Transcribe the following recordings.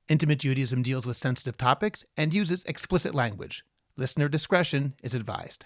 Intimate Judaism deals with sensitive topics and uses explicit language. Listener discretion is advised.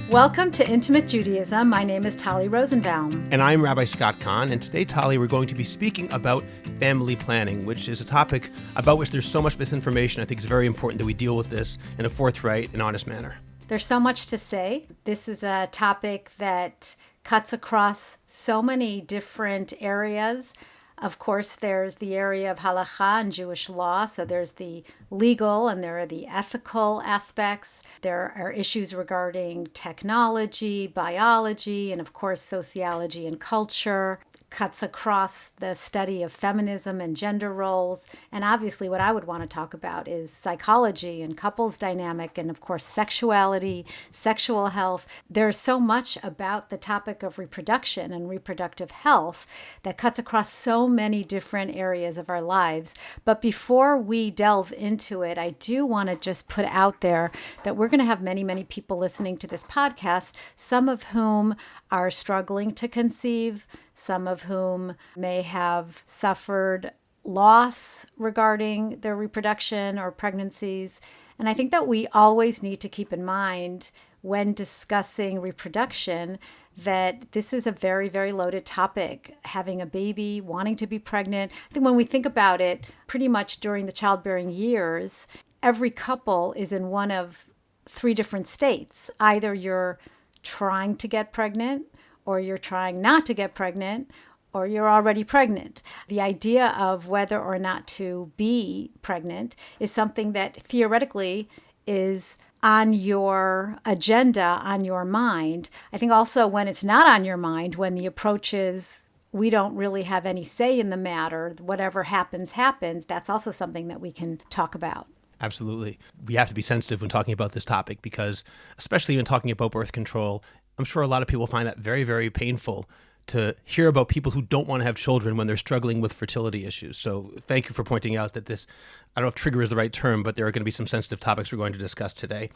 Welcome to Intimate Judaism. My name is Talli Rosenbaum. And I'm Rabbi Kahn, and today, Talli, we're going to be speaking about family planning, which is a topic about which there's so much misinformation. I think it's very important that we deal with this in a forthright and honest manner. There's so much to say. This is a topic that cuts across so many different areas. Of course, there's the area of Halacha and Jewish law. So there's the legal and there are the ethical aspects. There are issues regarding technology, biology, and of course, sociology and culture. Cuts across the study of feminism and gender roles. And obviously what I would want to talk about is psychology and couples dynamic and of course sexuality, sexual health. There's so much about the topic of reproduction and reproductive health that cuts across so many different areas of our lives. But before we delve into it, I do want to just put out there that we're going to have many, many people listening to this podcast, some of whom are struggling to conceive, some of whom may have suffered loss regarding their reproduction or pregnancies. And I think that we always need to keep in mind when discussing reproduction that this is a very, very loaded topic. Having a baby, wanting to be pregnant. I think when we think about it, pretty much during the childbearing years, every couple is in one of three different states. Either you're trying to get pregnant, or you're trying not to get pregnant, or you're already pregnant. The idea of whether or not to be pregnant is something that theoretically is on your agenda, on your mind. I think also when it's not on your mind, when the approach is, we don't really have any say in the matter, whatever happens, happens, that's also something that we can talk about. Absolutely. We have to be sensitive when talking about this topic because, especially when talking about birth control, I'm sure a lot of people find that very, very painful to hear about people who don't want to have children when they're struggling with fertility issues. So thank you for pointing out that this, I don't know if trigger is the right term, but there are going to be some sensitive topics we're going to discuss today.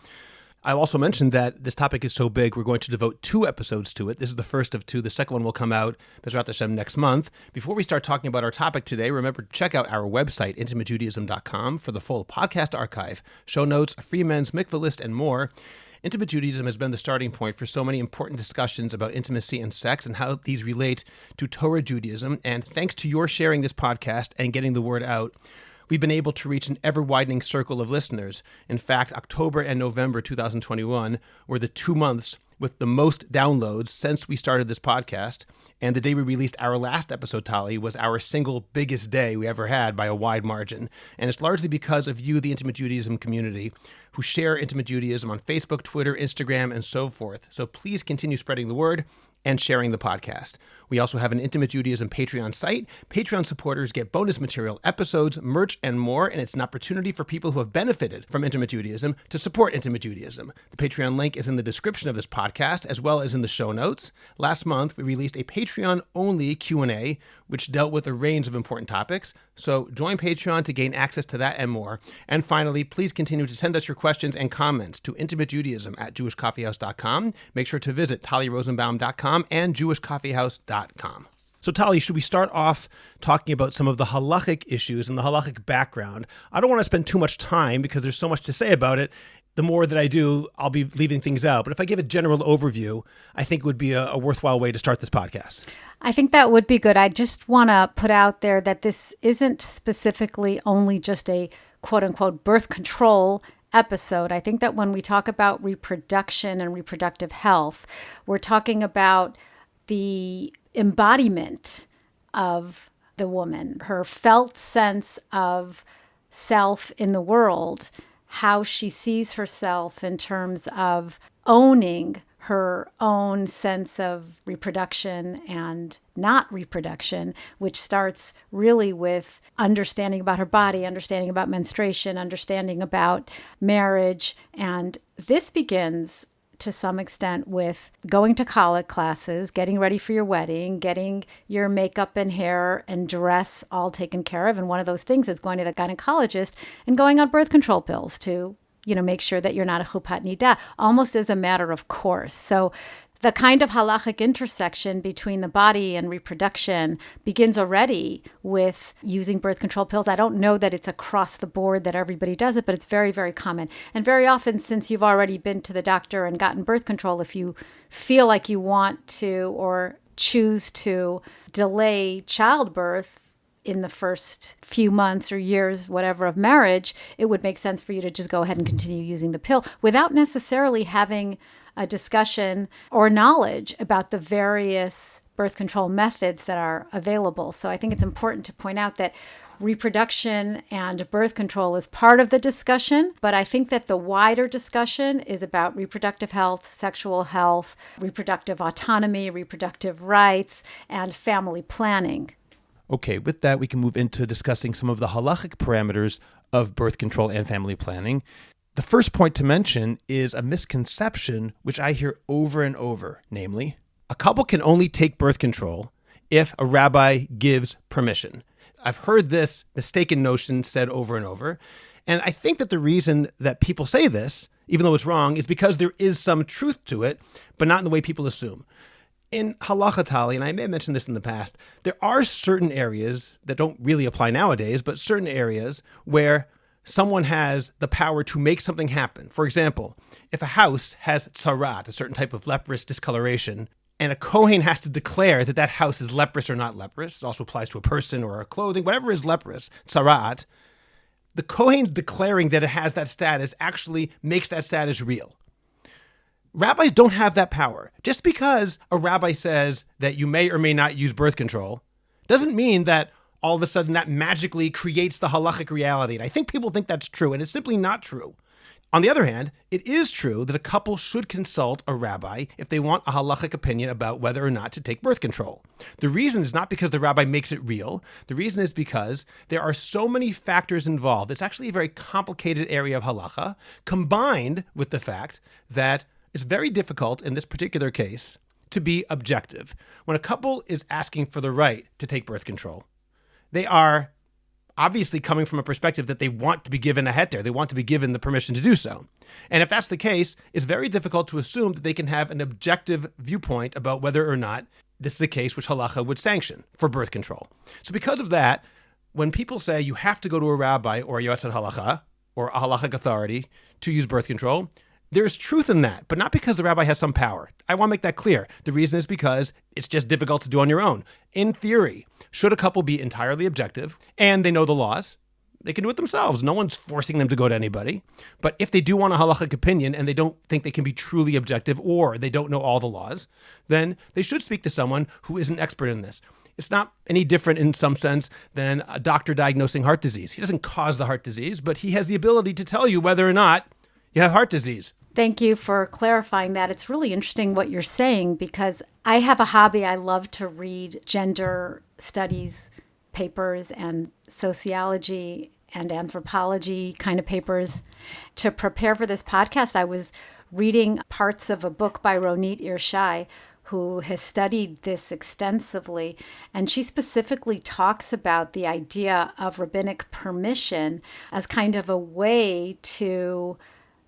I'll also mention that this topic is so big, we're going to devote 2 episodes to it. This is the first of 2. The second one will come out, Bezrat Hashem, next month. Before we start talking about our topic today, remember to check out our website, intimatejudaism.com, for the full podcast archive, show notes, a free men's mikvah list, and more. Intimate Judaism has been the starting point for so many important discussions about intimacy and sex and how these relate to Torah Judaism. And thanks to your sharing this podcast and getting the word out, we've been able to reach an ever-widening circle of listeners. In fact, October and November 2021 were the 2 months with the most downloads since we started this podcast. And the day we released our last episode, Talli, was our single biggest day we ever had by a wide margin. And it's largely because of you, the Intimate Judaism community, who share Intimate Judaism on Facebook, Twitter, Instagram, and so forth. So please continue spreading the word and sharing the podcast. We also have an Intimate Judaism Patreon site. Patreon supporters get bonus material, episodes, merch, and more, and it's an opportunity for people who have benefited from Intimate Judaism to support Intimate Judaism. The Patreon link is in the description of this podcast, as well as in the show notes. Last month, we released a Patreon-only Q&A, which dealt with a range of important topics. So join Patreon to gain access to that and more. And finally, please continue to send us your questions and comments to intimatejudaism@jewishcoffeehouse.com. Make sure to visit tallirosenbaum.com and jewishcoffeehouse.com. So Talli, should we start off talking about some of the halachic issues and the halachic background? I don't want to spend too much time because there's so much to say about it. The more that I do, I'll be leaving things out. But if I give a general overview, I think it would be a worthwhile way to start this podcast. I think that would be good. I just want to put out there that this isn't specifically only just a quote-unquote birth control episode. I think that when we talk about reproduction and reproductive health, we're talking about the embodiment of the woman, her felt sense of self in the world, how she sees herself in terms of owning her own sense of reproduction and not reproduction, which starts really with understanding about her body, understanding about menstruation, understanding about marriage. And this begins to some extent with going to college classes, getting ready for your wedding, getting your makeup and hair and dress all taken care of. And one of those things is going to the gynecologist and going on birth control pills to make sure that you're not a chupat nida, almost as a matter of course. So the kind of halachic intersection between the body and reproduction begins already with using birth control pills. I don't know that it's across the board that everybody does it, but it's very, very common. And very often, since you've already been to the doctor and gotten birth control, if you feel like you want to or choose to delay childbirth in the first few months or years, whatever, of marriage, it would make sense for you to just go ahead and continue using the pill without necessarily having a discussion or knowledge about the various birth control methods that are available. So I think it's important to point out that reproduction and birth control is part of the discussion, but I think that the wider discussion is about reproductive health, sexual health, reproductive autonomy, reproductive rights, and family planning. Okay, with that, we can move into discussing some of the halachic parameters of birth control and family planning. The first point to mention is a misconception which I hear over and over, namely, a couple can only take birth control if a rabbi gives permission. I've heard this mistaken notion said over and over, and I think that the reason that people say this, even though it's wrong, is because there is some truth to it, but not in the way people assume. In Halacha, Talli, and I may have mentioned this in the past, there are certain areas that don't really apply nowadays, but certain areas where someone has the power to make something happen. For example, if a house has tsarat, a certain type of leprous discoloration, and a Kohen has to declare that that house is leprous or not leprous, it also applies to a person or a clothing, whatever is leprous, tsarat, the Kohen declaring that it has that status actually makes that status real. Rabbis don't have that power. Just because a rabbi says that you may or may not use birth control doesn't mean that all of a sudden that magically creates the halachic reality. And I think people think that's true, and it's simply not true. On the other hand, it is true that a couple should consult a rabbi if they want a halachic opinion about whether or not to take birth control. The reason is not because the rabbi makes it real. The reason is because there are so many factors involved. It's actually a very complicated area of halacha, combined with the fact that it's very difficult in this particular case to be objective. When a couple is asking for the right to take birth control, they are obviously coming from a perspective that they want to be given a heter. They want to be given the permission to do so. And if that's the case, it's very difficult to assume that they can have an objective viewpoint about whether or not this is a case which halacha would sanction for birth control. So because of that, when people say you have to go to a rabbi or a yotzet halacha or a halachic authority to use birth control, there's truth in that, but not because the rabbi has some power. I want to make that clear. The reason is because it's just difficult to do on your own. In theory, should a couple be entirely objective and they know the laws, they can do it themselves. No one's forcing them to go to anybody. But if they do want a halachic opinion and they don't think they can be truly objective or they don't know all the laws, then they should speak to someone who is an expert in this. It's not any different in some sense than a doctor diagnosing heart disease. He doesn't cause the heart disease, but he has the ability to tell you whether or not you have heart disease. Thank you for clarifying that. It's really interesting what you're saying because I have a hobby. I love to read gender studies papers and sociology and anthropology kind of papers. To prepare for this podcast, I was reading parts of a book by Ronit Irshai, who has studied this extensively. And she specifically talks about the idea of rabbinic permission as kind of a way to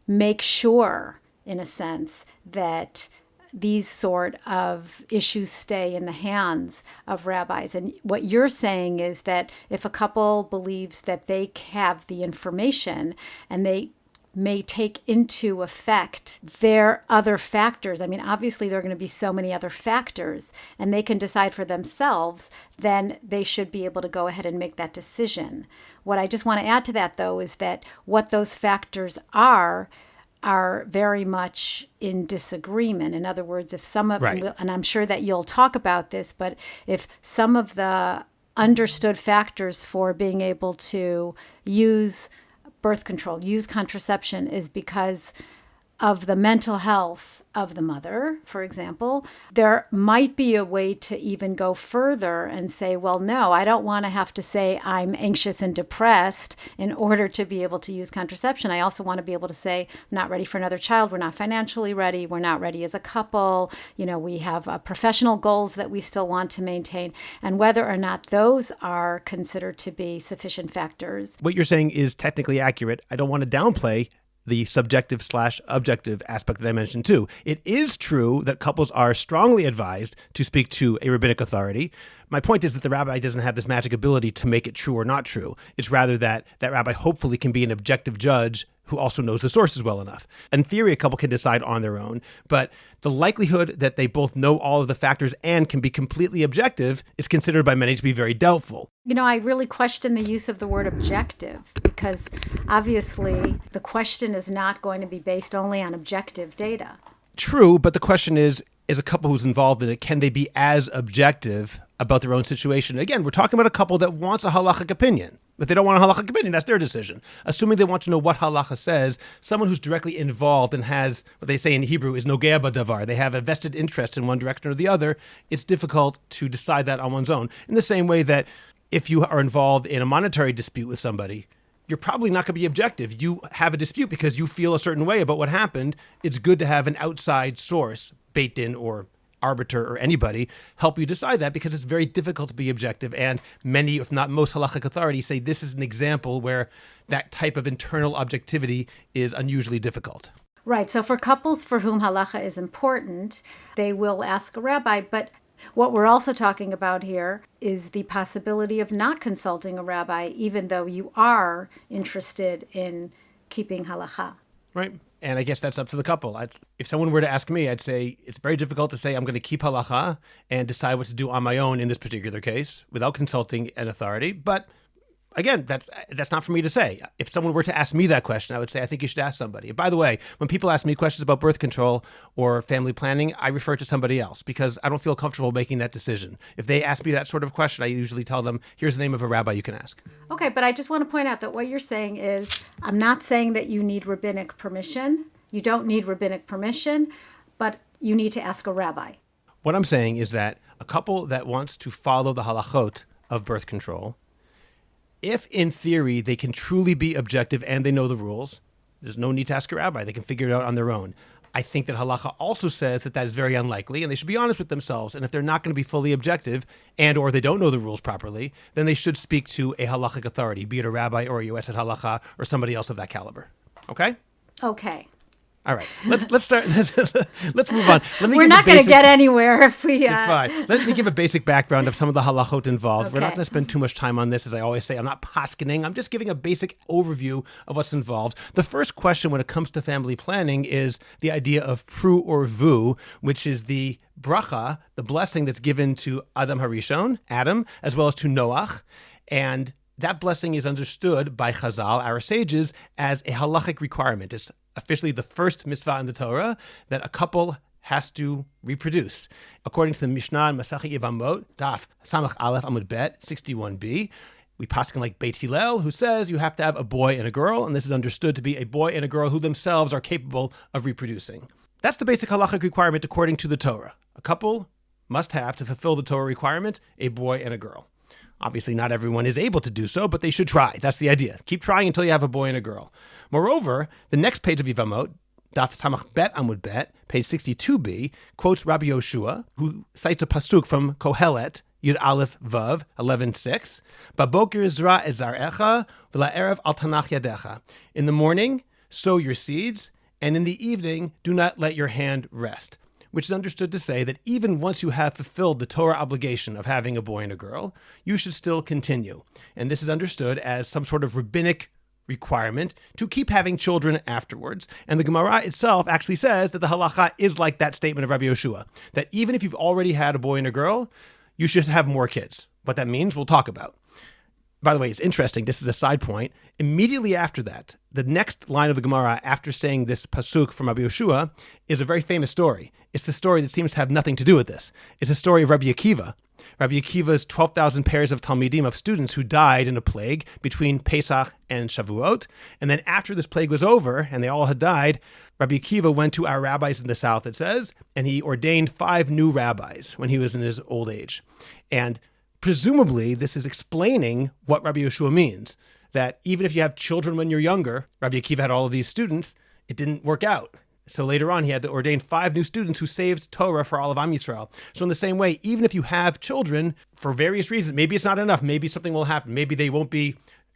make sure, in a sense, that these sort of issues stay in the hands of rabbis. And what you're saying is that if a couple believes that they have the information and they may take into effect their other factors, I mean, obviously there are going to be so many other factors, and they can decide for themselves, then they should be able to go ahead and make that decision. What I just want to add to that, though, is that what those factors are very much in disagreement. In other words, if some of them, and I'm sure that you'll talk about this, but if some of the understood factors for being able to use birth control, use contraception, is because of the mental health of the mother, for example, there might be a way to even go further and say, well, no, I don't want to have to say I'm anxious and depressed in order to be able to use contraception. I also want to be able to say, I'm not ready for another child. We're not financially ready. We're not ready as a couple. You know, we have professional goals that we still want to maintain. And whether or not those are considered to be sufficient factors. What you're saying is technically accurate. I don't want to downplay the subjective/objective aspect that I mentioned too. It is true that couples are strongly advised to speak to a rabbinic authority. My point is that the rabbi doesn't have this magic ability to make it true or not true. It's rather that that rabbi hopefully can be an objective judge who also knows the sources well enough. In theory, a couple can decide on their own, but the likelihood that they both know all of the factors and can be completely objective is considered by many to be very doubtful. I really question the use of the word objective because obviously the question is not going to be based only on objective data. True, but the question is a couple who's involved in it, can they be as objective about their own situation? Again, we're talking about a couple that wants a halachic opinion. If they don't want a halachic opinion, that's their decision. Assuming they want to know what halacha says, someone who's directly involved and has, what they say in Hebrew is nogea b'davar, they have a vested interest in one direction or the other, it's difficult to decide that on one's own. In the same way that if you are involved in a monetary dispute with somebody, you're probably not going to be objective. You have a dispute because you feel a certain way about what happened. It's good to have an outside source, Beit Din or arbiter or anybody, help you decide that because it's very difficult to be objective. And many, if not most, halachic authorities say this is an example where that type of internal objectivity is unusually difficult. Right. So for couples for whom halacha is important, they will ask a rabbi. But what we're also talking about here is the possibility of not consulting a rabbi, even though you are interested in keeping halacha. Right. And I guess that's up to the couple. If someone were to ask me, I'd say it's very difficult to say I'm going to keep halacha and decide what to do on my own in this particular case without consulting an authority. But again, that's not for me to say. If someone were to ask me that question, I would say, I think you should ask somebody. By the way, when people ask me questions about birth control or family planning, I refer to somebody else because I don't feel comfortable making that decision. If they ask me that sort of question, I usually tell them, here's the name of a rabbi you can ask. Okay, but I just want to point out that what you're saying is, I'm not saying that you need rabbinic permission. You don't need rabbinic permission, but you need to ask a rabbi. What I'm saying is that a couple that wants to follow the halachot of birth control, if in theory they can truly be objective and they know the rules, there's no need to ask a rabbi. They can figure it out on their own. I think that halacha also says that that is very unlikely and they should be honest with themselves. And if they're not going to be fully objective and or they don't know the rules properly, then they should speak to a halachic authority, be it a rabbi or a US at halacha or somebody else of that caliber. Okay? Okay. All right, let's start. Let's move on. We're not going to get anywhere if we. It's fine. Let me give a basic background of some of the halachot involved. Okay. We're not going to spend too much time on this, as I always say. I'm not paskening. I'm just giving a basic overview of what's involved. The first question when it comes to family planning is the idea of pru or vu, which is the bracha, the blessing that's given to Adam Harishon, Adam, as well as to Noach, and that blessing is understood by Chazal, our sages, as a halachic requirement. It's officially the first mitzvah in the Torah that a couple has to reproduce. According to the Mishnah in Masachet Yevamot, Daf Samach Aleph Amud Bet 61b, we paskin like Beit Hillel, who says you have to have a boy and a girl, and this is understood to be a boy and a girl who themselves are capable of reproducing. That's the basic halachic requirement according to the Torah. A couple must have, to fulfill the Torah requirement, a boy and a girl. Obviously, not everyone is able to do so, but they should try. That's the idea. Keep trying until you have a boy and a girl. Moreover, the next page of Yevamot, Daf Samach Bet Amud Bet, page 62b, quotes Rabbi Yoshua, who cites a pasuk from Kohelet, Yud Aleph Vav 11:6. Baboker zra et zarecha, v'la'erev al tanach yadecha. In the morning, sow your seeds, and in the evening, do not let your hand rest. Which is understood to say that even once you have fulfilled the Torah obligation of having a boy and a girl, you should still continue. And this is understood as some sort of rabbinic requirement to keep having children afterwards. And the Gemara itself actually says that the halacha is like that statement of Rabbi Yoshua, that even if you've already had a boy and a girl, you should have more kids. What that means, we'll talk about. By the way, it's interesting. This is a side point. Immediately after that, the next line of the Gemara, after saying this pasuk from Rabbi Yoshua, is a very famous story. It's the story that seems to have nothing to do with this. It's a story of Rabbi Akiva. Rabbi Akiva's 12,000 pairs of Talmidim, of students who died in a plague between Pesach and Shavuot. And then after this plague was over and they all had died, Rabbi Akiva went to our rabbis in the south, it says, and he ordained 5 new rabbis when he was in his old age. And presumably, this is explaining what Rabbi Yoshua means, that even if you have children when you're younger, Rabbi Akiva had all of these students, it didn't work out. So later on, he had to ordain 5 new students who saved Torah for all of Am Yisrael. So in the same way, even if you have children, for various reasons, maybe it's not enough, maybe something will happen, maybe they won't be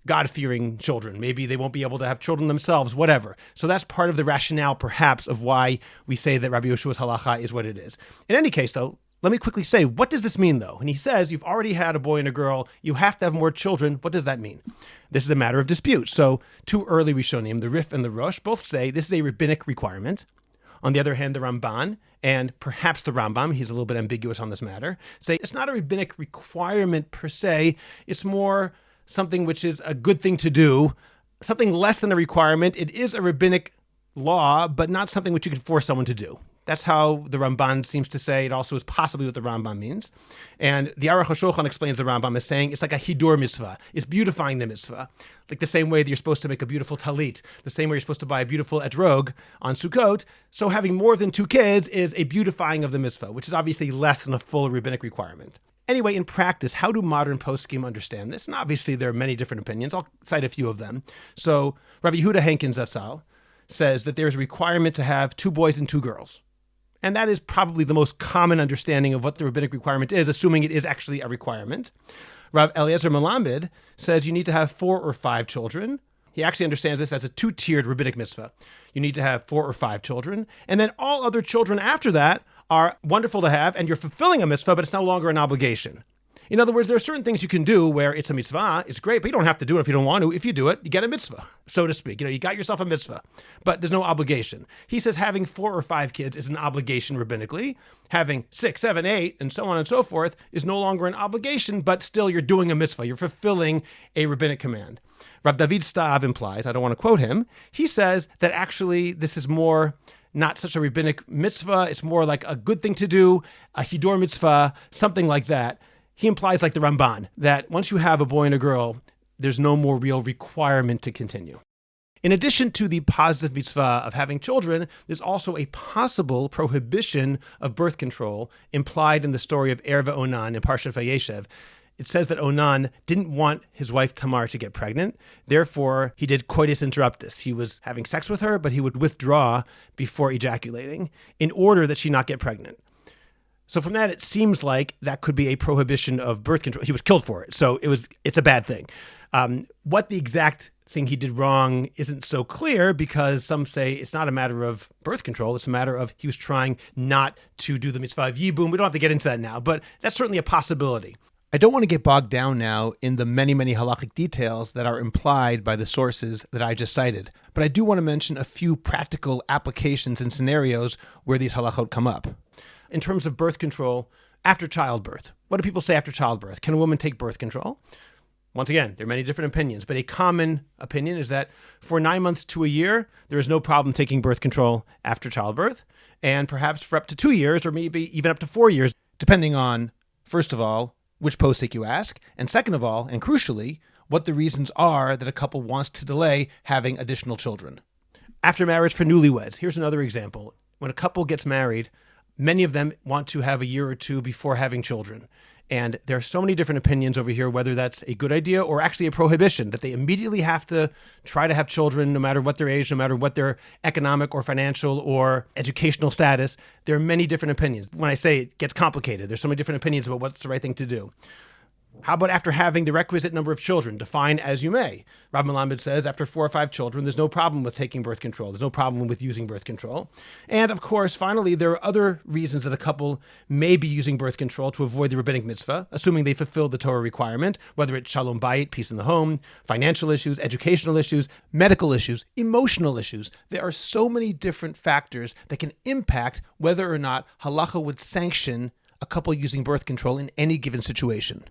God-fearing children. Maybe they won't be able to have children themselves, whatever. So that's part of the rationale, perhaps, of why we say that Rabbi Yeshua's halacha is what it is. In any case, though, let me quickly say, what does this mean, though? And he says, you've already had a boy and a girl. You have to have more children. What does that mean? This is a matter of dispute. So two early Rishonim, the Rif and the Rosh, both say this is a rabbinic requirement. On the other hand, the Ramban and perhaps the Rambam, he's a little bit ambiguous on this matter, say it's not a rabbinic requirement per se. It's more something which is a good thing to do, something less than a requirement. It is a rabbinic law, but not something which you can force someone to do. That's how the Ramban seems to say. It also is possibly what the Rambam means. And the Aruch HaShulchan explains the Rambam as saying it's like a hidur mitzvah. It's beautifying the mitzvah. Like the same way that you're supposed to make a beautiful talit, the same way you're supposed to buy a beautiful etrog on Sukkot. So having more than 2 kids is a beautifying of the mitzvah, which is obviously less than a full rabbinic requirement. Anyway, in practice, how do modern poskim understand this? And obviously there are many different opinions. I'll cite a few of them. So Rabbi Yehuda Hankins Zatzal says that there's a requirement to have 2 boys and 2 girls. And that is probably the most common understanding of what the rabbinic requirement is, assuming it is actually a requirement. Rav Eliezer Melamed says you need to have 4 or 5 children. He actually understands this as a 2-tiered rabbinic mitzvah. You need to have 4 or 5 children. And then all other children after that are wonderful to have, and you're fulfilling a mitzvah, but it's no longer an obligation. In other words, there are certain things you can do where it's a mitzvah, it's great, but you don't have to do it if you don't want to. If you do it, you get a mitzvah, so to speak. You got yourself a mitzvah, but there's no obligation. He says having 4 or 5 kids is an obligation rabbinically. Having 6, 7, 8, and so on and so forth is no longer an obligation, but still you're doing a mitzvah. You're fulfilling a rabbinic command. Rav David Stav implies, I don't want to quote him, he says that actually this is more not such a rabbinic mitzvah. It's more like a good thing to do, a hidur mitzvah, something like that. He implies, like the Ramban, that once you have a boy and a girl, there's no more real requirement to continue. In addition to the positive mitzvah of having children, there's also a possible prohibition of birth control implied in the story of Er ve'Onan in Parshat Vayeshev. It says that Onan didn't want his wife Tamar to get pregnant. Therefore, he did coitus interruptus. He was having sex with her, but he would withdraw before ejaculating in order that she not get pregnant. So from that, it seems like that could be a prohibition of birth control. He was killed for it. So it's a bad thing. What the exact thing he did wrong isn't so clear, because some say it's not a matter of birth control. It's a matter of he was trying not to do the mitzvah of yibum. We don't have to get into that now, but that's certainly a possibility. I don't want to get bogged down now in the many, many halachic details that are implied by the sources that I just cited. But I do want to mention a few practical applications and scenarios where these halachot come up. In terms of birth control after childbirth, what do people say after childbirth? Can a woman take birth control? Once again, there are many different opinions, but a common opinion is that for 9 months to a year, there is no problem taking birth control after childbirth, and perhaps for up to 2 years or maybe even up to 4 years, depending on, first of all, which posek you ask, and second of all, and crucially, what the reasons are that a couple wants to delay having additional children. After marriage for newlyweds, here's another example. When a couple gets married, many of them want to have a year or 2 before having children. And there are so many different opinions over here, whether that's a good idea or actually a prohibition, that they immediately have to try to have children no matter what their age, no matter what their economic or financial or educational status. There are many different opinions. When I say it gets complicated, there's so many different opinions about what's the right thing to do. How about after having the requisite number of children? Define as you may. Rav Melamed says after 4 or 5 children, there's no problem with taking birth control. There's no problem with using birth control. And of course, finally, there are other reasons that a couple may be using birth control to avoid the rabbinic mitzvah, assuming they fulfill the Torah requirement, whether it's shalom bayit, peace in the home, financial issues, educational issues, medical issues, emotional issues. There are so many different factors that can impact whether or not halacha would sanction a couple using birth control in any given situation.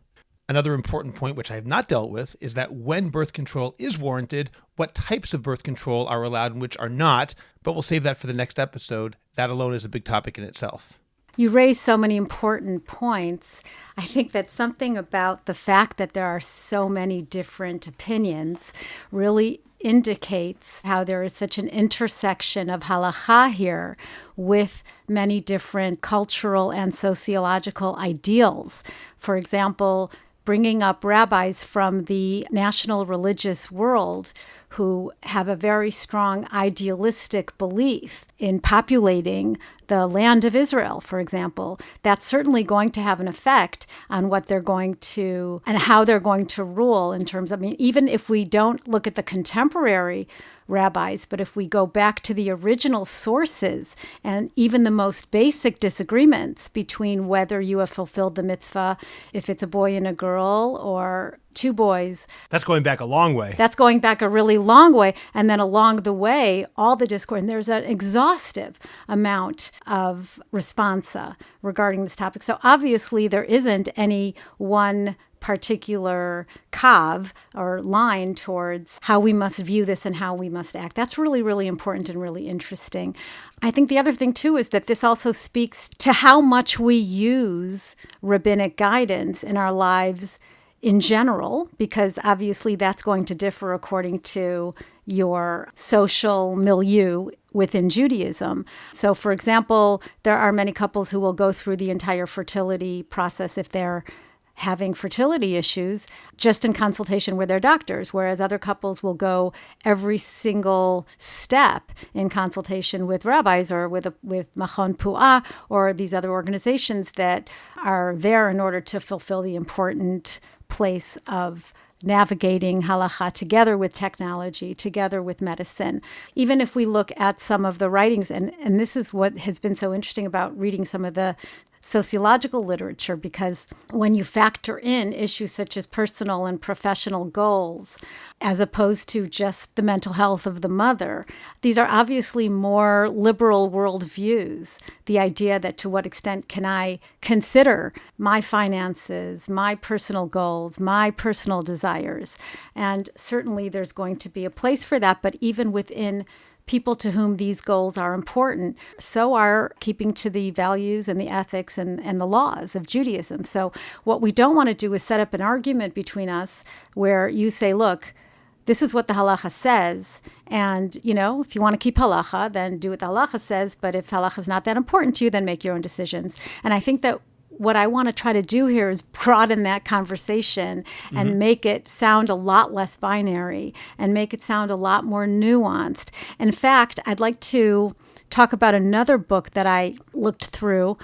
Another important point, which I have not dealt with, is that when birth control is warranted, what types of birth control are allowed and which are not, but we'll save that for the next episode. That alone is a big topic in itself. You raise so many important points. I think that something about the fact that there are so many different opinions really indicates how there is such an intersection of halacha here with many different cultural and sociological ideals. For example, bringing up rabbis from the national religious world who have a very strong idealistic belief in populating the land of Israel, for example, that's certainly going to have an effect on what they're going to and how they're going to rule in terms of, even if we don't look at the contemporary rabbis, but if we go back to the original sources and even the most basic disagreements between whether you have fulfilled the mitzvah, if it's a boy and a girl or two boys. That's going back a long way. That's going back a really long way. And then along the way, all the discourse, and there's an exhaustive amount of responsa regarding this topic. So obviously there isn't any one particular kav or line towards how we must view this and how we must act. That's really, really important and really interesting. I think the other thing, too, is that this also speaks to how much we use rabbinic guidance in our lives in general, because obviously that's going to differ according to your social milieu within Judaism. So, for example, there are many couples who will go through the entire fertility process if they're having fertility issues just in consultation with their doctors, whereas other couples will go every single step in consultation with rabbis or with Machon Pu'ah or these other organizations that are there in order to fulfill the important place of navigating halacha together with technology, together with medicine. Even if we look at some of the writings, and this is what has been so interesting about reading some of the sociological literature, because when you factor in issues such as personal and professional goals, as opposed to just the mental health of the mother, these are obviously more liberal worldviews. The idea that to what extent can I consider my finances, my personal goals, my personal desires? And certainly there's going to be a place for that, but even within people to whom these goals are important, so are keeping to the values and the ethics and the laws of Judaism. So what we don't want to do is set up an argument between us where you say, look, this is what the halacha says, and, if you want to keep halacha, then do what the halacha says, but if halacha is not that important to you, then make your own decisions. And I think that what I want to try to do here is broaden that conversation and make it sound a lot less binary and make it sound a lot more nuanced. In fact, I'd like to talk about another book that I looked through,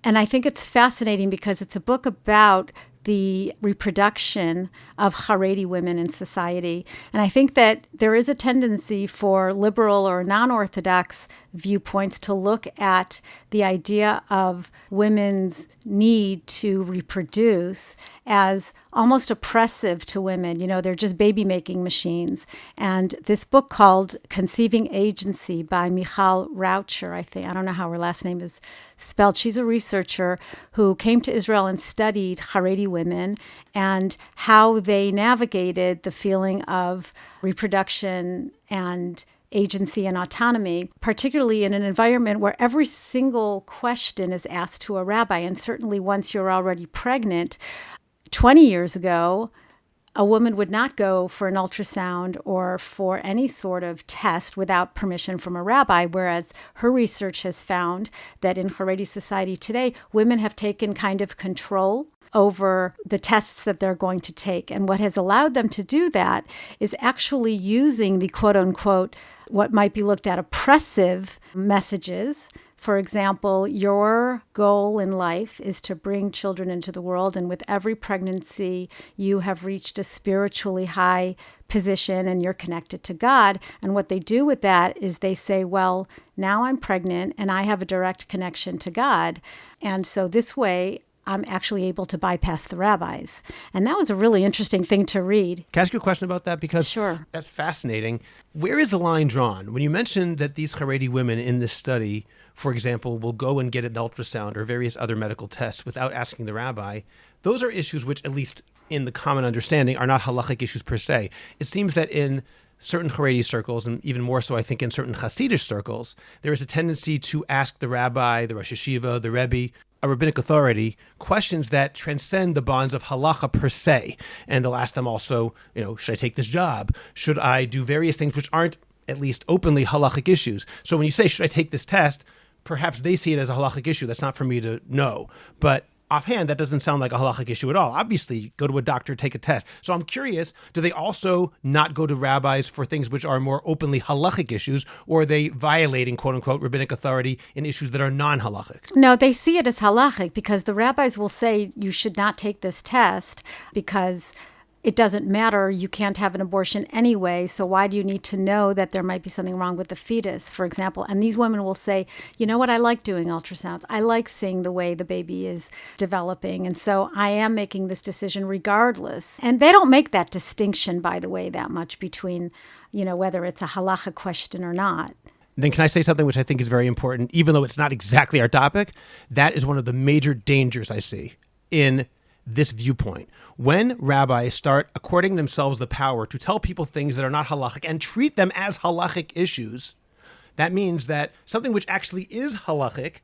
and I think it's fascinating because it's a book about the reproduction of Haredi women in society. And I think that there is a tendency for liberal or non-Orthodox viewpoints to look at the idea of women's need to reproduce as almost oppressive to women. They're just baby-making machines. And this book called Conceiving Agency by Michal Raucher, I don't know how her last name is spelled. She's a researcher who came to Israel and studied Haredi women and how they navigated the feeling of reproduction and agency and autonomy, particularly in an environment where every single question is asked to a rabbi. And certainly once you're already pregnant, 20 years ago, a woman would not go for an ultrasound or for any sort of test without permission from a rabbi, whereas her research has found that in Haredi society today, women have taken kind of control over the tests that they're going to take. And what has allowed them to do that is actually using the quote-unquote, what might be looked at oppressive messages. For example, your goal in life is to bring children into the world, and with every pregnancy, you have reached a spiritually high position and you're connected to God. And what they do with that is they say, well, now I'm pregnant and I have a direct connection to God. And so this way, I'm actually able to bypass the rabbis. And that was a really interesting thing to read. Can I ask you a question about that? Because Sure. That's fascinating. Where is the line drawn? When you mentioned that these Haredi women in this study, for example, will go and get an ultrasound or various other medical tests without asking the rabbi, those are issues which, at least in the common understanding, are not halachic issues per se. It seems that in certain Haredi circles, and even more so, I think, in certain Hasidic circles, there is a tendency to ask the rabbi, the Rosh Yeshiva, the Rebbe, a rabbinic authority, questions that transcend the bonds of halacha per se. And they'll ask them also, should I take this job? Should I do various things which aren't at least openly halachic issues? So when you say, should I take this test? Perhaps they see it as a halachic issue. That's not for me to know. But offhand, that doesn't sound like a halachic issue at all. Obviously, go to a doctor, take a test. So I'm curious, do they also not go to rabbis for things which are more openly halachic issues, or are they violating, quote unquote, rabbinic authority in issues that are non-halachic? No, they see it as halachic because the rabbis will say you should not take this test because it doesn't matter. You can't have an abortion anyway. So why do you need to know that there might be something wrong with the fetus, for example? And these women will say, you know what? I like doing ultrasounds. I like seeing the way the baby is developing. And so I am making this decision regardless. And they don't make that distinction, by the way, that much between, whether it's a halacha question or not. Then can I say something which I think is very important, even though it's not exactly our topic? That is one of the major dangers I see in this viewpoint. When rabbis start according themselves the power to tell people things that are not halachic and treat them as halachic issues, that means that something which actually is halachic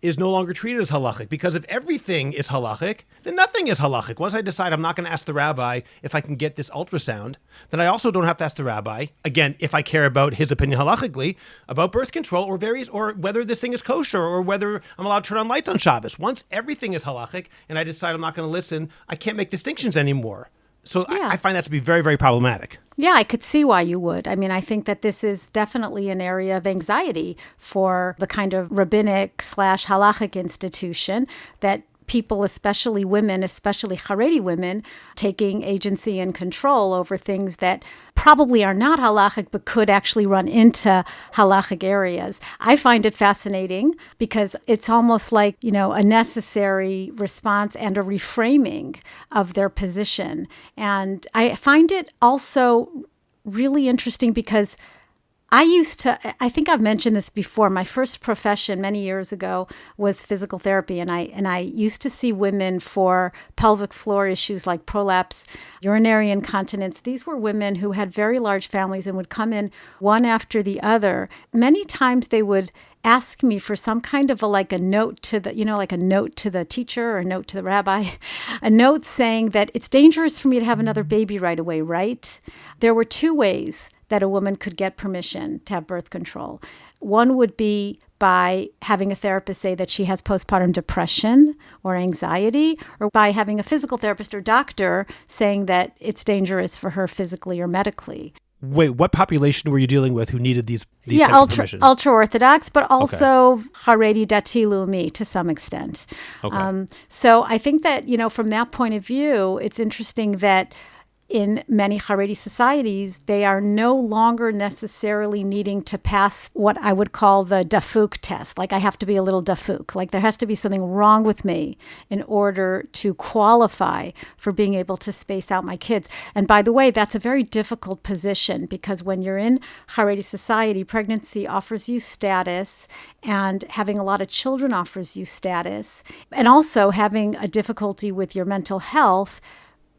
is no longer treated as halachic. Because if everything is halachic, then nothing is halachic. Once I decide I'm not going to ask the rabbi if I can get this ultrasound, then I also don't have to ask the rabbi, again, if I care about his opinion halachically, about birth control or whether this thing is kosher or whether I'm allowed to turn on lights on Shabbos. Once everything is halachic and I decide I'm not going to listen, I can't make distinctions anymore. So yeah. I find that to be very, very problematic. Yeah, I could see why you would. I mean, I think that this is definitely an area of anxiety for the kind of rabbinic/halachic institution that people, especially women, especially Haredi women, taking agency and control over things that probably are not halachic, but could actually run into halachic areas. I find it fascinating because it's almost like, a necessary response and a reframing of their position. And I find it also really interesting because I think I've mentioned this before. My first profession many years ago was physical therapy, and I used to see women for pelvic floor issues like prolapse, urinary incontinence. These were women who had very large families and would come in one after the other. Many times they would ask me for some kind of a note to the, like a note to the teacher or a note to the rabbi, a note saying that it's dangerous for me to have another baby right away, right? There were two ways that a woman could get permission to have birth control. One would be by having a therapist say that she has postpartum depression or anxiety, or by having a physical therapist or doctor saying that it's dangerous for her physically or medically. Wait, what population were you dealing with who needed these types of permission? Ultra-Orthodox, but also Haredi Dati Leumi to some extent. Okay. So I think that, from that point of view, it's interesting that in many Haredi societies, they are no longer necessarily needing to pass what I would call the dafuk test. Like I have to be a little dafuk. Like there has to be something wrong with me in order to qualify for being able to space out my kids. And by the way, that's a very difficult position because when you're in Haredi society, pregnancy offers you status and having a lot of children offers you status. And also having a difficulty with your mental health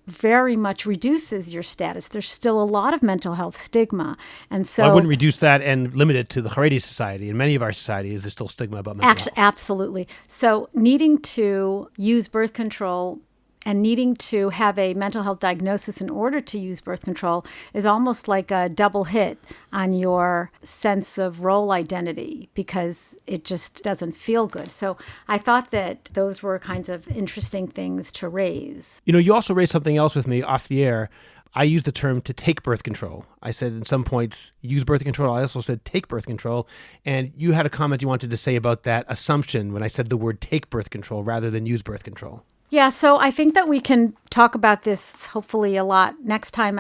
very much reduces your status. There's still a lot of mental health stigma. And so I wouldn't reduce that and limit it to the Haredi society. In many of our societies, there's still stigma about mental health. Absolutely. So needing to use birth control and needing to have a mental health diagnosis in order to use birth control is almost like a double hit on your sense of role identity because it just doesn't feel good. So I thought that those were kinds of interesting things to raise. You also raised something else with me off the air. I used the term to take birth control. I said in some points, use birth control. I also said take birth control. And you had a comment you wanted to say about that assumption when I said the word take birth control rather than use birth control. Yeah, so I think that we can talk about this hopefully a lot next time.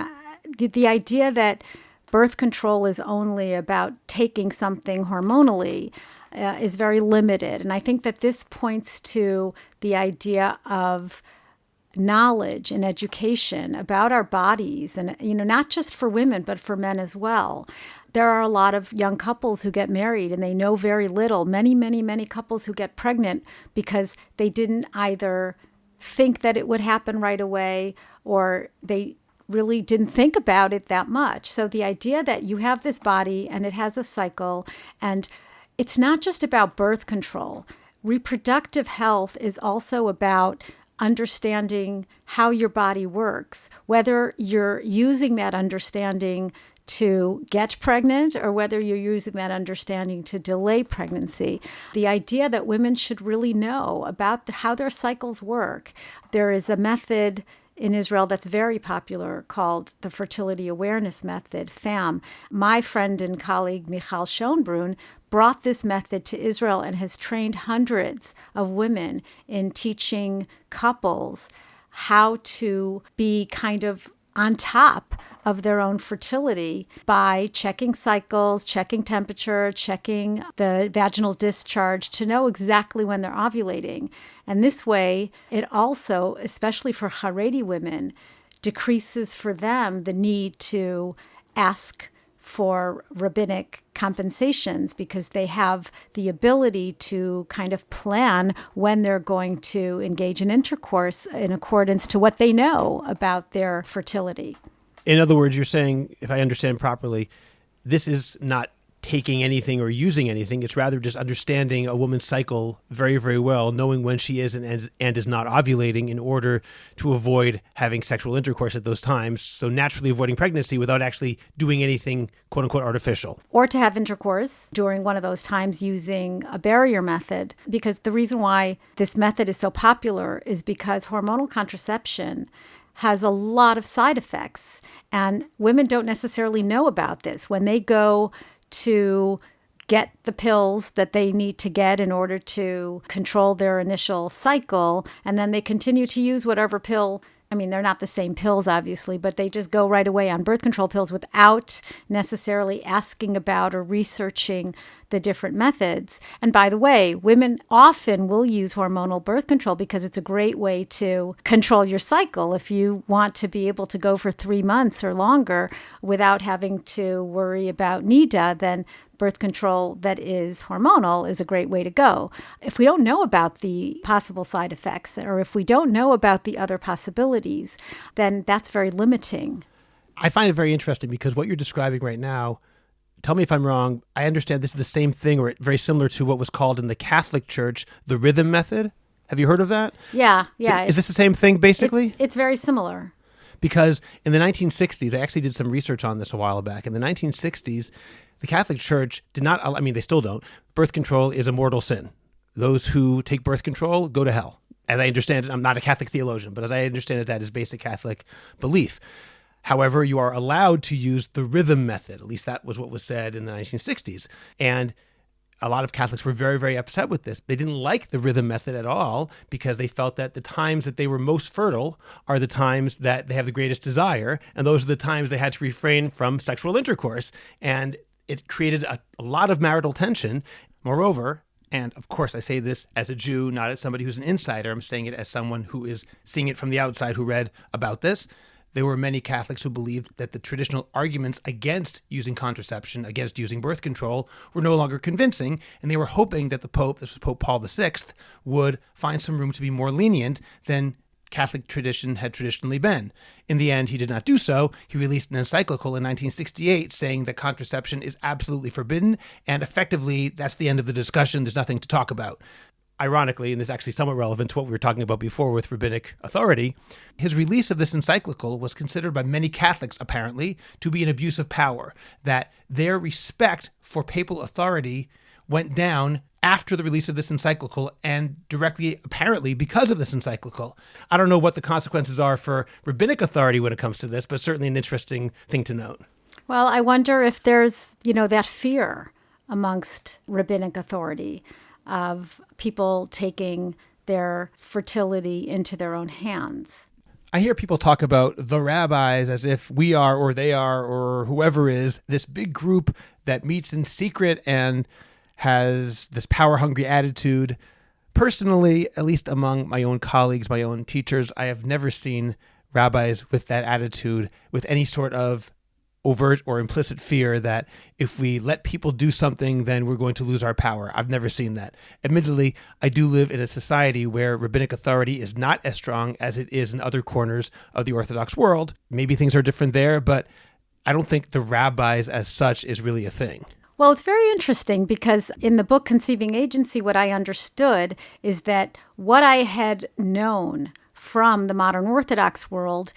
The idea that birth control is only about taking something hormonally is very limited. And I think that this points to the idea of knowledge and education about our bodies and, not just for women, but for men as well. There are a lot of young couples who get married and they know very little. Many, many, many couples who get pregnant because they didn't either think that it would happen right away, or they really didn't think about it that much. So the idea that you have this body and it has a cycle, and it's not just about birth control. Reproductive health is also about understanding how your body works, whether you're using that understanding to get pregnant or whether you're using that understanding to delay pregnancy. The idea that women should really know about how their cycles work. There is a method in Israel that's very popular called the Fertility Awareness Method, FAM. My friend and colleague Michal Schonbrun brought this method to Israel and has trained hundreds of women in teaching couples how to be kind of on top of their own fertility by checking cycles, checking temperature, checking the vaginal discharge to know exactly when they're ovulating. And this way, it also, especially for Haredi women, decreases for them the need to ask for rabbinic compensations because they have the ability to kind of plan when they're going to engage in intercourse in accordance to what they know about their fertility. In other words, you're saying, if I understand properly, this is not taking anything or using anything. It's rather just understanding a woman's cycle very, very well, knowing when she is and is not ovulating in order to avoid having sexual intercourse at those times. So naturally avoiding pregnancy without actually doing anything, quote unquote, artificial. Or to have intercourse during one of those times using a barrier method. Because the reason why this method is so popular is because hormonal contraception has a lot of side effects. And women don't necessarily know about this. When they go to get the pills that they need to get in order to control their initial cycle, and then they continue to use whatever pill. I mean, they're not the same pills, obviously, but they just go right away on birth control pills without necessarily asking about or researching the different methods. And by the way, women often will use hormonal birth control because it's a great way to control your cycle. If you want to be able to go for 3 months or longer without having to worry about NIDA, then birth control that is hormonal is a great way to go. If we don't know about the possible side effects, or if we don't know about the other possibilities, then that's very limiting. I find it very interesting because what you're describing right now, tell me if I'm wrong, I understand this is the same thing or very similar to what was called in the Catholic Church, the rhythm method. Have you heard of that? Yeah. So is this the same thing, basically? It's very similar. Because in the 1960s, I actually did some research on this a while back. In the 1960s, the Catholic Church did not, I mean, they still don't. Birth control is a mortal sin. Those who take birth control go to hell. As I understand it, I'm not a Catholic theologian, but as I understand it, that is basic Catholic belief. However, you are allowed to use the rhythm method. At least that was what was said in the 1960s. And a lot of Catholics were very, very upset with this. They didn't like the rhythm method at all because they felt that the times that they were most fertile are the times that they have the greatest desire. And those are the times they had to refrain from sexual intercourse. And it created a lot of marital tension. Moreover, and of course I say this as a Jew, not as somebody who's an insider, I'm saying it as someone who is seeing it from the outside who read about this. There were many Catholics who believed that the traditional arguments against using contraception, against using birth control, were no longer convincing, and they were hoping that the Pope, this was Pope Paul VI, would find some room to be more lenient than Catholic tradition had traditionally been. In the end, he did not do so. He released an encyclical in 1968 saying that contraception is absolutely forbidden, and effectively, that's the end of the discussion. There's nothing to talk about. Ironically, and this is actually somewhat relevant to what we were talking about before with rabbinic authority, his release of this encyclical was considered by many Catholics, apparently, to be an abuse of power, that their respect for papal authority went down after the release of this encyclical and directly, apparently, because of this encyclical. I don't know what the consequences are for rabbinic authority when it comes to this, but certainly an interesting thing to note. Well, I wonder if there's, that fear amongst rabbinic authority of people taking their fertility into their own hands. I hear people talk about the rabbis as if we are or they are or whoever is this big group that meets in secret and has this power-hungry attitude. Personally, at least among my own colleagues, my own teachers, I have never seen rabbis with that attitude, with any sort of overt or implicit fear that if we let people do something, then we're going to lose our power. I've never seen that. Admittedly, I do live in a society where rabbinic authority is not as strong as it is in other corners of the Orthodox world. Maybe things are different there, but I don't think the rabbis as such is really a thing. Well, it's very interesting because in the book Conceiving Agency, what I understood is that what I had known from the modern Orthodox world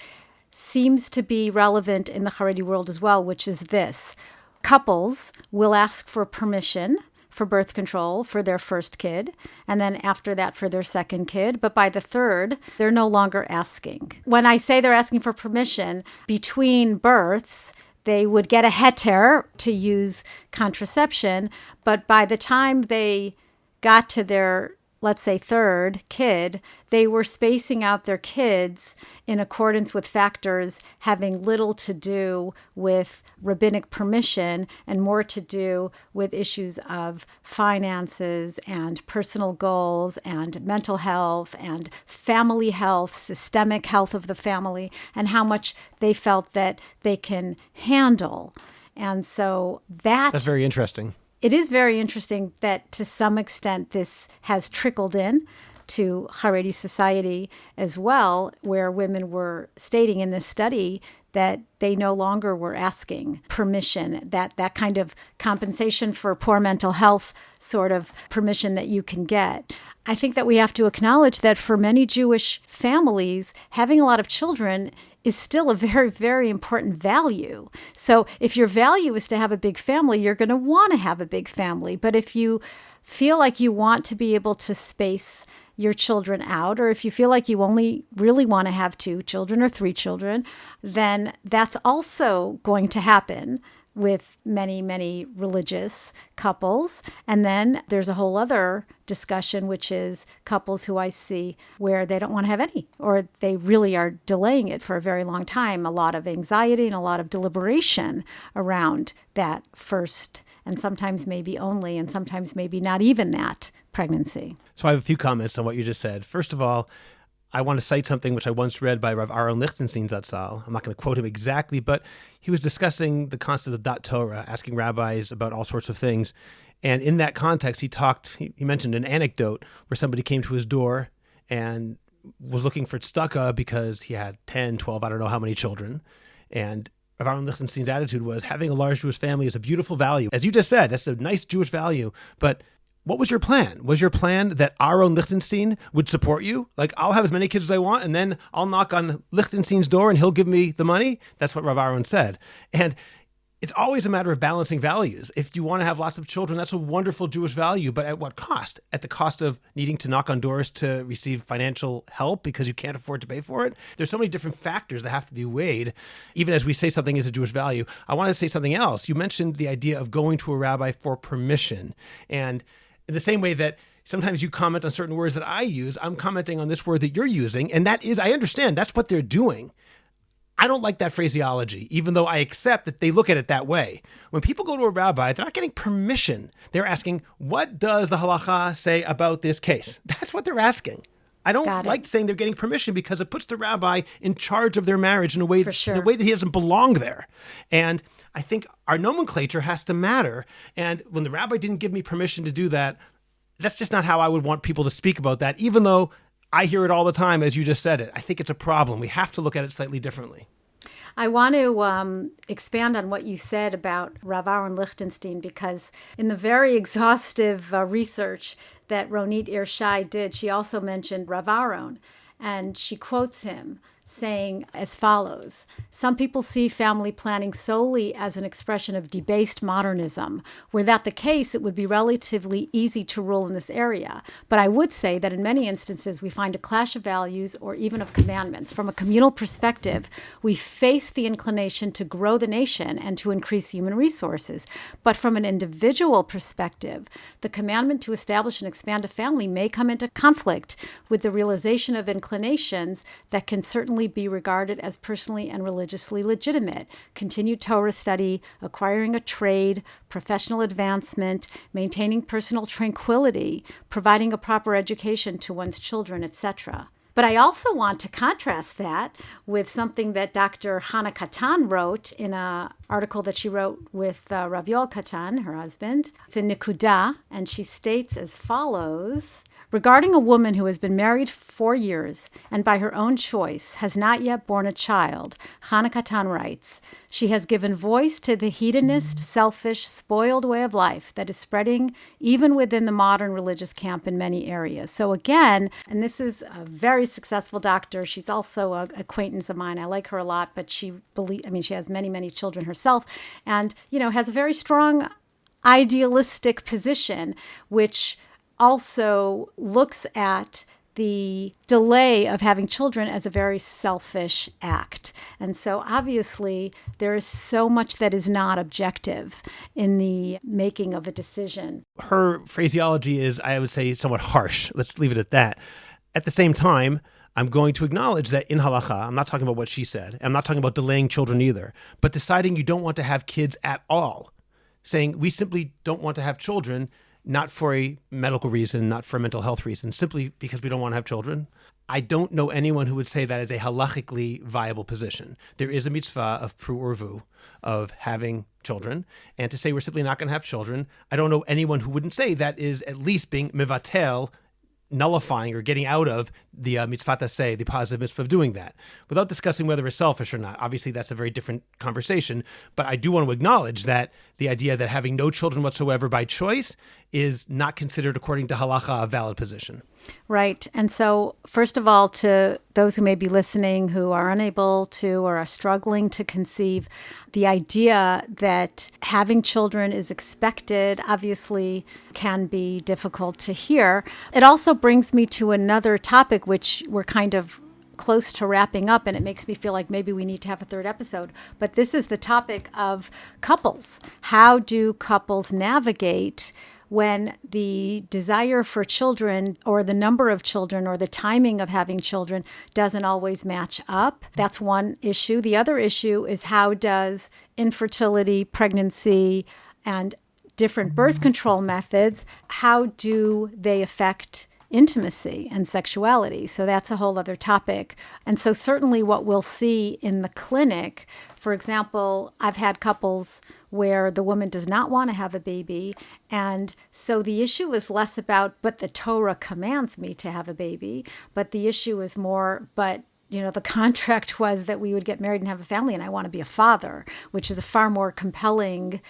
seems to be relevant in the Haredi world as well, which is this. Couples will ask for permission for birth control for their first kid, and then after that for their second kid. But by the third, they're no longer asking. When I say they're asking for permission, between births, they would get a heter to use contraception, but by the time they got to their, let's say, third kid, they were spacing out their kids in accordance with factors having little to do with rabbinic permission and more to do with issues of finances and personal goals and mental health and family health, systemic health of the family, and how much they felt that they can handle. And so that's very interesting. It is very interesting that to some extent this has trickled in to Haredi society as well, where women were stating in this study that they no longer were asking permission, that kind of compensation for poor mental health sort of permission that you can get. I think that we have to acknowledge that for many Jewish families, having a lot of children is still a very, very important value. So if your value is to have a big family, you're going to want to have a big family. But if you feel like you want to be able to space your children out, or if you feel like you only really want to have 2 children or 3 children, then that's also going to happen with many, many religious couples. And then there's a whole other discussion, which is couples who I see where they don't want to have any, or they really are delaying it for a very long time. A lot of anxiety and a lot of deliberation around that first, and sometimes maybe only, and sometimes maybe not even that pregnancy. So I have a few comments on what you just said. First of all, I want to cite something which I once read by Rav Aaron Lichtenstein Zatzal. I'm not going to quote him exactly, but he was discussing the concept of Dat Torah, asking rabbis about all sorts of things. And in that context, he mentioned an anecdote where somebody came to his door and was looking for tzedakah because he had 10, 12, I don't know how many children. And Rav Aaron Lichtenstein's attitude was, having a large Jewish family is a beautiful value. As you just said, that's a nice Jewish value, but what was your plan? Was your plan that Aaron Lichtenstein would support you? Like, I'll have as many kids as I want, and then I'll knock on Lichtenstein's door and he'll give me the money? That's what Rav Aaron said. And it's always a matter of balancing values. If you want to have lots of children, that's a wonderful Jewish value, but at what cost? At the cost of needing to knock on doors to receive financial help because you can't afford to pay for it? There's so many different factors that have to be weighed, even as we say something is a Jewish value. I want to say something else. You mentioned the idea of going to a rabbi for permission. And in the same way that sometimes you comment on certain words that I use, I'm commenting on this word that you're using. And that is, I understand, that's what they're doing. I don't like that phraseology, even though I accept that they look at it that way. When people go to a rabbi, they're not getting permission. They're asking, what does the halacha say about this case? That's what they're asking. I don't like saying they're getting permission because it puts the rabbi in charge of their marriage in a way, in a way that he doesn't belong there. And I think our nomenclature has to matter. And when the rabbi didn't give me permission to do that, that's just not how I would want people to speak about that, even though I hear it all the time, as you just said it. I think it's a problem. We have to look at it slightly differently. I want to expand on what you said about Rav Aaron Lichtenstein, because in the very exhaustive research that Ronit Irshai did, she also mentioned Rav Aaron, and she quotes him saying as follows: "Some people see family planning solely as an expression of debased modernism. Were that the case, it would be relatively easy to rule in this area. But I would say that in many instances, we find a clash of values or even of commandments. From a communal perspective, we face the inclination to grow the nation and to increase human resources. But from an individual perspective, the commandment to establish and expand a family may come into conflict with the realization of inclinations that can certainly be regarded as personally and religiously legitimate: continued Torah study, acquiring a trade, professional advancement, maintaining personal tranquility, providing a proper education to one's children, etc." But I also want to contrast that with something that Dr. Hannah Katan wrote in an article that she wrote with Rav Yoel Katan, her husband. It's in Nikuda, and she states as follows: Regarding a woman who has been married 4 years and by her own choice has not yet born a child, Kahn writes, she has given voice to the hedonist, selfish, spoiled way of life that is spreading even within the modern religious camp in many areas. So again, and this is a very successful doctor. She's also an acquaintance of mine. I like her a lot, but she has many, many children herself and, has a very strong idealistic position, which also looks at the delay of having children as a very selfish act. And so obviously there is so much that is not objective in the making of a decision. Her phraseology is, I would say, somewhat harsh. Let's leave it at that. At the same time, I'm going to acknowledge that in Halacha, I'm not talking about what she said. I'm not talking about delaying children either, but deciding you don't want to have kids at all. Saying we simply don't want to have children, not for a medical reason, not for a mental health reason, simply because we don't want to have children. I don't know anyone who would say that is a halachically viable position. There is a mitzvah of pru urvu, of having children, and to say we're simply not going to have children, I don't know anyone who wouldn't say that is at least being mevatel, nullifying or getting out of the mitzvah taseh, the positive mitzvah of doing that, without discussing whether it's selfish or not. Obviously, that's a very different conversation, but I do want to acknowledge that the idea that having no children whatsoever by choice is not considered, according to halacha, a valid position. Right. And so, first of all, to those who may be listening who are unable to or are struggling to conceive, the idea that having children is expected obviously can be difficult to hear. It also brings me to another topic, which we're kind of close to wrapping up, and it makes me feel like maybe we need to have a third episode. But this is the topic of couples. How do couples navigate when the desire for children or the number of children or the timing of having children doesn't always match up? That's one issue. The other issue is how does infertility, pregnancy, and different birth control methods, how do they affect intimacy and sexuality? So that's a whole other topic. And so certainly what we'll see in the clinic, for example, I've had couples where the woman does not want to have a baby. And so the issue is less about, but the Torah commands me to have a baby. But the issue is more, but the contract was that we would get married and have a family, and I want to be a father, which is a far more compelling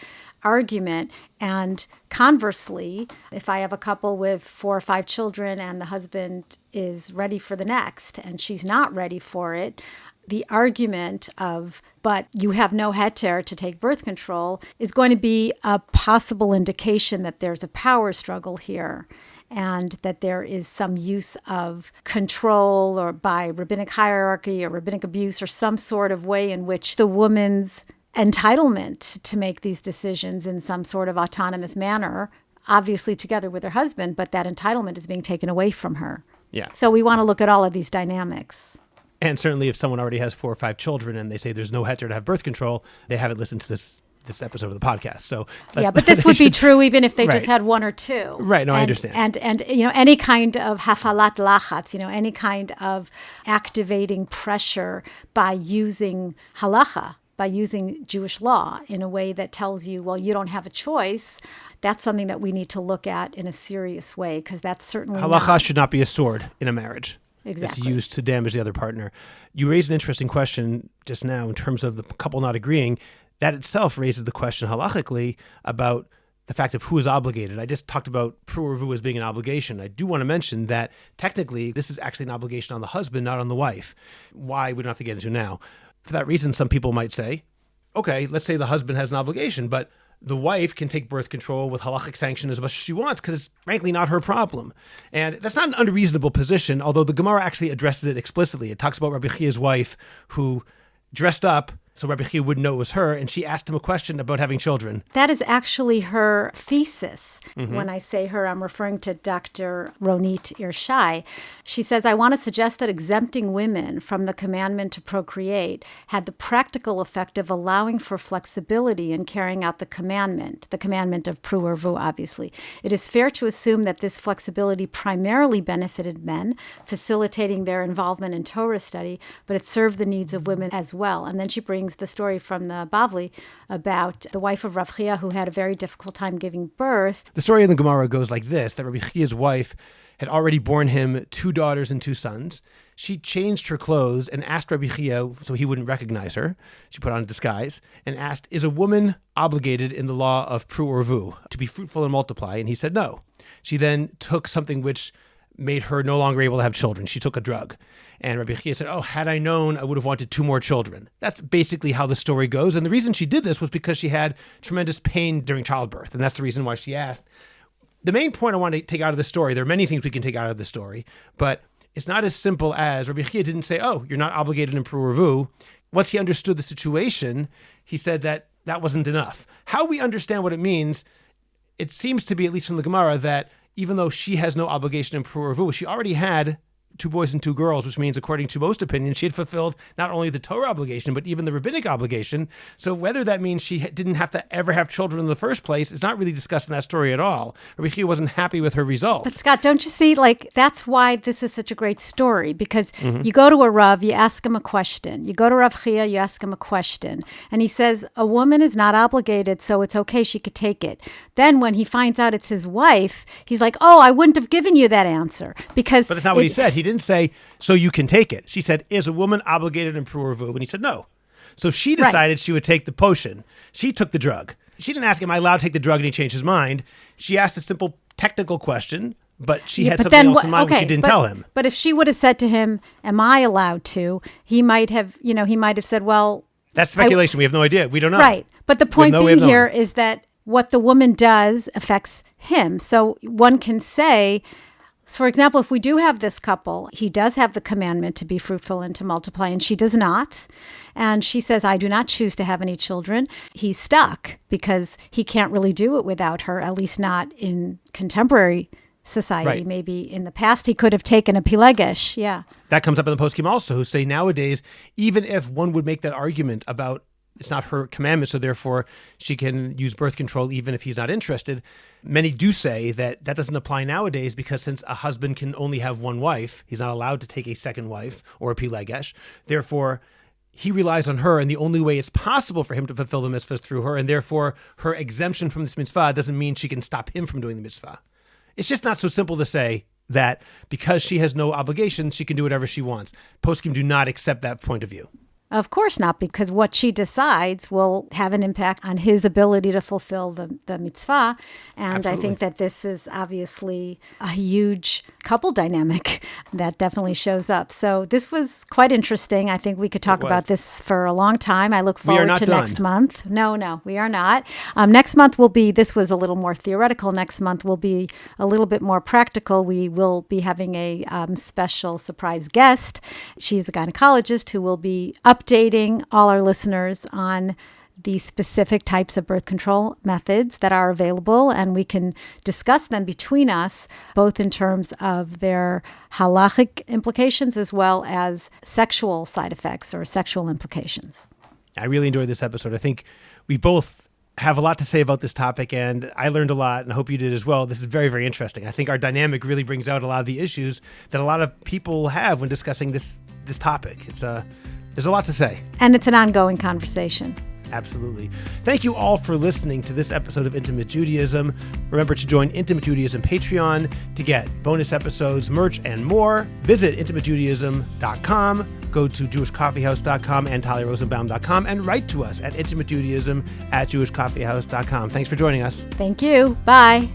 argument. And conversely, if I have a couple with 4 or 5 children and the husband is ready for the next and she's not ready for it, the argument of, but you have no heter to take birth control is going to be a possible indication that there's a power struggle here and that there is some use of control or by rabbinic hierarchy or rabbinic abuse or some sort of way in which the woman's entitlement to make these decisions in some sort of autonomous manner, obviously together with her husband, but that entitlement is being taken away from her. Yeah. So we want to look at all of these dynamics. And certainly if someone already has 4 or 5 children and they say there's no heter to have birth control, they haven't listened to this episode of the podcast. So yeah, but this would be true even if they right. just had 1 or 2. Right. No, I understand. And any kind of hafalat lachatz, any kind of activating pressure by using halacha, by using Jewish law in a way that tells you, well, you don't have a choice. That's something that we need to look at in a serious way, because that's certainly halacha should not be a sword in a marriage. Exactly. It's used to damage the other partner. You raised an interesting question just now in terms of the couple not agreeing. That itself raises the question halachically about the fact of who is obligated. I just talked about pru urvu as being an obligation. I do want to mention that technically this is actually an obligation on the husband, not on the wife. Why, we don't have to get into now. For that reason, some people might say, okay, let's say the husband has an obligation, but the wife can take birth control with halachic sanction as much as she wants because it's frankly not her problem. And that's not an unreasonable position, although the Gemara actually addresses it explicitly. It talks about Rabbi Chia's wife who dressed up so Rabbi Chia wouldn't know it was her, and she asked him a question about having children. That is actually her thesis. Mm-hmm. When I say her, I'm referring to Dr. Ronit Irshai. She says, I want to suggest that exempting women from the commandment to procreate had the practical effect of allowing for flexibility in carrying out the commandment of pru urvu, obviously. It is fair to assume that this flexibility primarily benefited men, facilitating their involvement in Torah study, but it served the needs of women as well. And then she brings the story from the Bavli about the wife of Rav Chia who had a very difficult time giving birth. The story in the Gemara goes like this, that Rabbi Chia's wife had already borne him 2 daughters and 2 sons. She changed her clothes and asked Rabbi Chia so he wouldn't recognize her. She put on a disguise and asked, is a woman obligated in the law of pru or vu to be fruitful and multiply? And he said no. She then took something which made her no longer able to have children. She took a drug. And Rabbi Chia said, had I known, I would have wanted 2 more children. That's basically how the story goes. And the reason she did this was because she had tremendous pain during childbirth. And that's the reason why she asked. The main point I want to take out of the story, there are many things we can take out of the story, but it's not as simple as Rabbi Chia didn't say, you're not obligated in pru or vu. Once he understood the situation, he said that that wasn't enough. How we understand what it means, it seems to be, at least from the Gemara, that even though she has no obligation in pru or vu, she already had 2 boys and 2 girls, which means, according to most opinions, she had fulfilled not only the Torah obligation, but even the rabbinic obligation. So whether that means she didn't have to ever have children in the first place is not really discussed in that story at all. Rabbi Chia wasn't happy with her results. But Scott, don't you see, that's why this is such a great story, because you go to a Rav, you ask him a question. You go to Rav Chia, you ask him a question. And he says, a woman is not obligated, so it's okay, she could take it. Then when he finds out it's his wife, he's like, I wouldn't have given you that answer. But that's not what he said. He didn't say, so you can take it. She said, is a woman obligated in pru or vu? And he said, no. So she decided she would take the potion. She took the drug. She didn't ask him, am I allowed to take the drug? And he changed his mind. She asked a simple technical question, but she had something else in mind which she didn't tell him. But if she would have said to him, am I allowed to? He might have said, well. That's speculation. We have no idea. We don't know. Right. But the point being here is that what the woman does affects him. So one can say, for example, if we do have this couple, he does have the commandment to be fruitful and to multiply, and she does not. And she says, I do not choose to have any children. He's stuck because he can't really do it without her, at least not in contemporary society. Right. Maybe in the past he could have taken a pilegesh. Yeah. That comes up in the poskim also, who say nowadays, even if one would make that argument about it's not her commandment, so therefore she can use birth control even if he's not interested. Many do say that doesn't apply nowadays because since a husband can only have 1 wife, he's not allowed to take a second wife or a pilegesh. Therefore, he relies on her, and the only way it's possible for him to fulfill the mitzvah is through her, and therefore her exemption from this mitzvah doesn't mean she can stop him from doing the mitzvah. It's just not so simple to say that because she has no obligations, she can do whatever she wants. Poskim do not accept that point of view. Of course not, because what she decides will have an impact on his ability to fulfill the mitzvah. And Absolutely. I think that this is obviously a huge couple dynamic that definitely shows up. So this was quite interesting. I think we could talk about this for a long time. I look forward to next month. No, we are not. Next month this was a little more theoretical. Next month will be a little bit more practical. We will be having a special surprise guest. She's a gynecologist who will be updating all our listeners on the specific types of birth control methods that are available, and we can discuss them between us, both in terms of their halachic implications as well as sexual side effects or sexual implications. I really enjoyed this episode. I think we both have a lot to say about this topic, and I learned a lot, and I hope you did as well. This is very, very interesting. I think our dynamic really brings out a lot of the issues that a lot of people have when discussing this topic. There's a lot to say. And it's an ongoing conversation. Absolutely. Thank you all for listening to this episode of Intimate Judaism. Remember to join Intimate Judaism Patreon to get bonus episodes, merch, and more. Visit intimatejudaism.com. Go to jewishcoffeehouse.com and tallirosenbaum.com and write to us at intimatejudaism@jewishcoffeehouse.com. Thanks for joining us. Thank you. Bye.